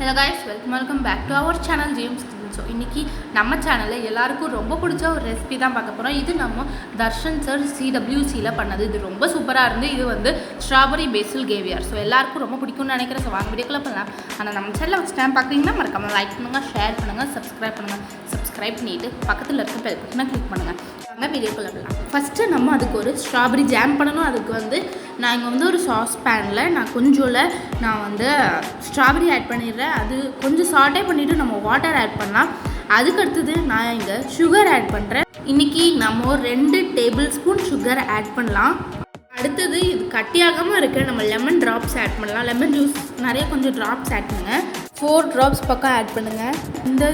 Hello guys, welcome back to our channel James. So இன்றைக்கி நம்ம சேனலில் எல்லாருக்கும் ரொம்ப பிடிச்ச ஒரு ரெசிபி தான் பார்க்க போகிறோம். இது நம்ம தர்ஷன் சார் CWCயில் பண்ணது. இது ரொம்ப சூப்பராக இருந்து. இது வந்து ஸ்ட்ராபெரி பேசில் கேவியர். ஸோ எல்லாருக்கும் ரொம்ப பிடிக்கும்னு நினைக்கிறேன். ஸோ வாங்க வீடியோக்குள்ளே பண்ணலாம். ஆனால் நம்ம சேனலில் ஃபஸ்ட் டைம் பார்க்குறீங்கன்னா மறக்காம லைக் பண்ணுங்கள், ஷேர் பண்ணுங்கள், சப்ஸ்கிரைப் பண்ணிவிட்டு பக்கத்தில் இருக்க பெல் பட்டனை கிளிக் பண்ணுங்கள். வாங்க வீடியோக்குள்ளே பண்ணலாம். ஃபஸ்ட்டு நம்ம அதுக்கு ஒரு ஸ்ட்ராபெரி ஜாம் பண்ணணும். அதுக்கு வந்து நான் இங்கே வந்து ஒரு சாஸ் பேனில் நான் வந்து ஸ்ட்ராபெரி ஆட் பண்ணிடுறேன். அது கொஞ்சம் சாட்டே பண்ணிவிட்டு நம்ம வாட்டர் ஆட் பண்ணலாம். அதுக்கடுத்தது நான் இங்கே சுகர் ஆட் பண்ணுறேன். இன்றைக்கி நம்ம 2 டேபிள் ஸ்பூன் சுகர் ஆட் பண்ணலாம். அடுத்தது இது கட்டியாகாமல் இருக்க நம்ம லெமன் ட்ராப்ஸ் ஆட் பண்ணலாம். லெமன் ஜூஸ் நிறைய கொஞ்சம் ட்ராப்ஸ் ஆட் பண்ணுங்கள். 4 ட்ராப்ஸ் பக்கம் ஆட் பண்ணுங்கள்.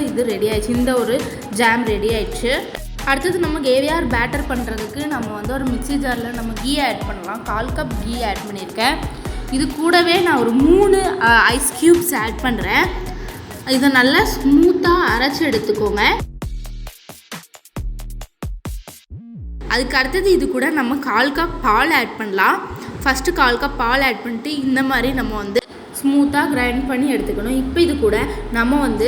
இது ரெடி ஆயிடுச்சு. இந்த ஒரு ஜாம் ரெடி ஆயிடுச்சு. அடுத்தது நம்ம கேவியார் பேட்டர் பண்ணுறதுக்கு நம்ம வந்து ஒரு மிக்ஸி ஜாரில் நம்ம கீ ஆட் பண்ணலாம். 1/4 கப் கீ ஆட் பண்ணியிருக்கேன். இது கூடவே நான் ஒரு 3 ஐஸ் க்யூப்ஸ் ஆட் பண்ணுறேன். இதை நல்லா ஸ்மூத்தாக அரைச்சி எடுத்துக்கோங்க. அதுக்கு அடுத்தது இது கூட நம்ம 1/4 கப் பால் ஆட் பண்ணலாம். ஃபஸ்ட்டு 1/4 கப் பால் ஆட் பண்ணிட்டு இந்த மாதிரி நம்ம வந்து ஸ்மூத்தாக கிரைண்ட் பண்ணி எடுத்துக்கணும். இப்போ இது கூட நம்ம வந்து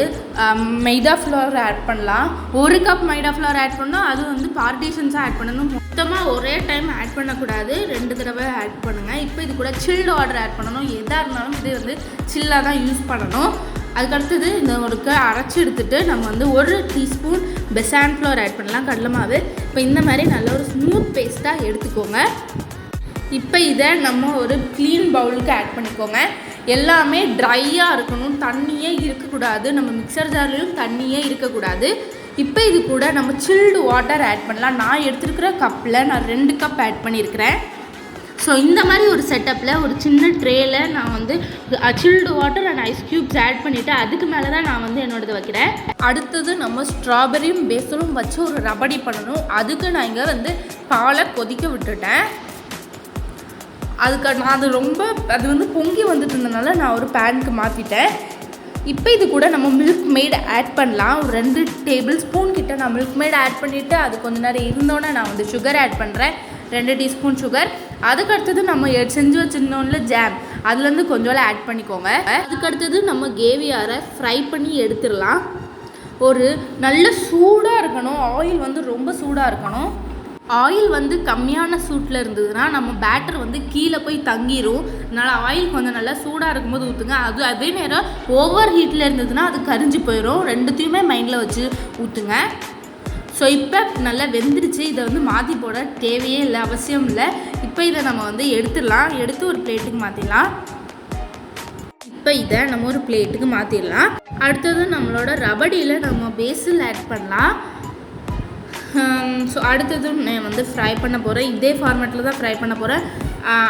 மைதா ஃப்ளவர் ஆட் பண்ணலாம். 1 கப் மைதா ஃப்ளவர் ஆட் பண்ணால் அது வந்து பார்ட்டிஷன்ஸாக ஆட் பண்ணணும். மொத்தமாக ஒரே டைம் ஆட் பண்ணக்கூடாது, 2 தடவை ஆட் பண்ணுங்கள். இப்போ இது கூட சில்டு வாட்டர் ஆட் பண்ணணும். எதாக இருந்தாலும் இது வந்து சில்லாக தான் யூஸ் பண்ணணும். அதுக்கடுத்தது இந்த ஒரு அரைச்சி எடுத்துகிட்டு நம்ம வந்து 1 டீஸ்பூன் பெசான் ஃப்ளவர் ஆட் பண்ணலாம், கடலை மாவு. இப்போ இந்த மாதிரி நல்ல ஒரு ஸ்மூத் பேஸ்ட்டாக எடுத்துக்கோங்க. இப்போ இதை நம்ம ஒரு க்ளீன் பவுலுக்கு ஆட் பண்ணிக்கோங்க. எல்லாமே ட்ரையாக இருக்கணும், தண்ணியே இருக்கக்கூடாது. நம்ம மிக்சர் ஜார்லையும் தண்ணியே இருக்கக்கூடாது. இப்போ இது கூட நம்ம சில்டு வாட்டர் ஆட் பண்ணலாம். நான் எடுத்துருக்கிற கப்பில் நான் 2 கப் ஆட் பண்ணியிருக்கிறேன். ஸோ இந்த மாதிரி ஒரு செட்டப்பில் ஒரு சின்ன ட்ரேயில் நான் வந்து chilled water and ice cubes add பண்ணிவிட்டு அதுக்கு மேலே தான் நான் வந்து என்னோடது வைக்கிறேன். அடுத்தது நம்ம ஸ்ட்ராபெரியும் பேசலும் வச்சு ஒரு ரபடி பண்ணணும். அதுக்கு நான் இங்கே வந்து பாலை கொதிக்க விட்டுட்டேன். அதுக்கு நான் அது வந்து பொங்கி வந்துட்டு இருந்தனால நான் ஒரு பேனுக்கு மாற்றிட்டேன். இப்போ இது கூட நம்ம மில்க் மேட் ஆட் பண்ணலாம். ஒரு 2 டேபிள் ஸ்பூன் கிட்ட நான் மில்க் மேட் ஆட் பண்ணிவிட்டு அது கொஞ்சம் நேரம் இருந்தோன்னே நான் வந்து சுகர் ஆட் பண்ணுறேன். 2 டீஸ்பூன் சுகர். அதுக்கடுத்தது நம்ம செஞ்சு வச்சுருந்தோம்ல ஜாம், அதுலேருந்து கொஞ்சம் ஆட் பண்ணிக்கோங்க. அதுக்கடுத்தது நம்ம கேவியாரை ஃப்ரை பண்ணி எடுத்துடலாம். ஒரு நல்ல சூடாக இருக்கணும். ஆயில் வந்து ரொம்ப சூடாக இருக்கணும். ஆயில் வந்து கம்மியான சூட்டில் இருந்ததுன்னா நம்ம பேட்டர் வந்து கீழே போய் தங்கிடும். அதனால் ஆயில் கொஞ்சம் நல்லா சூடாக இருக்கும்போது ஊற்றுங்க. அதே நேரம் ஓவர் ஹீட்டில் இருந்ததுன்னா அது கரிஞ்சு போயிடும். 2த்தையுமே மைண்டில் வச்சு ஊற்றுங்க. ஸோ இப்போ நல்லா வெந்துருச்சு. இதை வந்து மாற்றி போட தேவையே இல்லை, அவசியம் இல்லை. இப்போ இதை நம்ம வந்து எடுத்துடலாம். எடுத்து ஒரு பிளேட்டுக்கு மாற்றிடலாம். இப்போ இதை நம்ம ஒரு பிளேட்டுக்கு மாற்றிடலாம். அடுத்தது நம்மளோட ரபடியில் நம்ம பேசில் ஆட் பண்ணலாம். ஸோ அடுத்தது நான் வந்து ஃப்ரை பண்ண போகிறேன். இதே ஃபார்மேட்டில் தான் ஃப்ரை பண்ண போகிறேன்.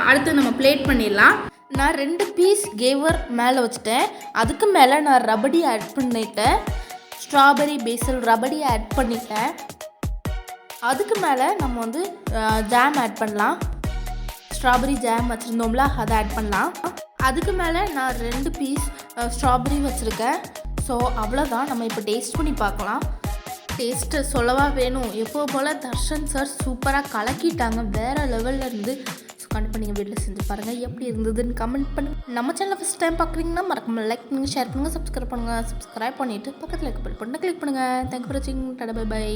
அடுத்து நம்ம பிளேட் பண்ணிடலாம். நான் 2 பீஸ் கேவர் மேலே வச்சுட்டேன். அதுக்கு மேலே நான் ரபடி ஆட் பண்ணிட்டேன். ஸ்ட்ராபெரி பேசில் ரபடி ஆட் பண்ணிட்டேன். அதுக்கு மேலே நம்ம வந்து ஜாம் ஆட் பண்ணலாம். ஸ்ட்ராபெரி ஜாம் வச்சுருந்தோம்ல, அதை ஆட் பண்ணலாம். அதுக்கு மேலே நான் 2 பீஸ் ஸ்ட்ராபெரி வச்சுருக்கேன். ஸோ அவ்வளோதான். நம்ம இப்போ டேஸ்ட் பண்ணி பார்க்கலாம். டேஸ்ட்டு சொல்லவா வேணும். எப்போ போல் தர்ஷன் சார் சூப்பராக கலக்கிட்டாங்க. வேறு லெவலில் இருந்து. ஸோ கண்டிப்பாக நீங்கள் வீட்டில் செஞ்சு பாருங்கள். எப்படி இருந்ததுன்னு கமெண்ட் பண்ணுங்கள். நம்ம சேனலில் ஃபஸ்ட் டைம் பார்க்குறீங்கன்னா மறக்காம லைக் பண்ணுங்கள், ஷேர் பண்ணுங்கள், சப்ஸ்கிரைப் பண்ணிவிட்டு பக்கத்தில் இருக்க பெல் பட்டனை கிளிக் பண்ணுங்கள். தேங்க்யூ ஃபார் வாட்சிங். Tata bye by.